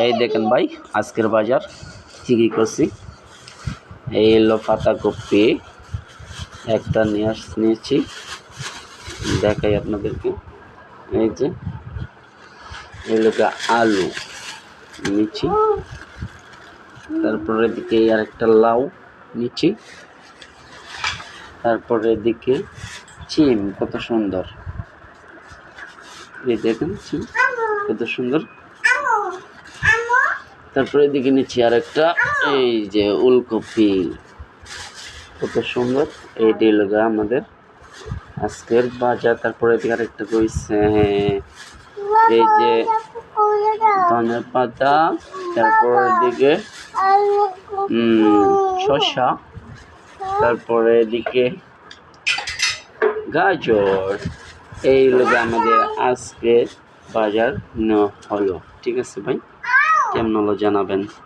এই দেখেন ভাই আজকের বাজার কি করছি। এই হলো পাতাকপি একটা নিয়েছি, দেখাই আপনাদেরকে। এই যে এই লোকে আলু নিচ্ছি, তারপরে এদিকে আর একটা লাউ নিচ্ছি, তারপরে এদিকে চিম কত সুন্দর, এই দেখেন চিম কত সুন্দর। তারপরে এদিকে নিচ্ছি আর একটা এই যে ওলকপি কত সুন্দর। এইটি হলো আমাদের আজকের বাজার। তারপরে এদিকে আরেকটা রয়েছে এই যে ধনে পাতা, তারপর এদিকে শসা, তারপরে এদিকে গাজর। এই হলো আমাদের আজকে বাজার নেওয়া হলো। ঠিক আছে ভাই, কেমন হলো জানাবেন।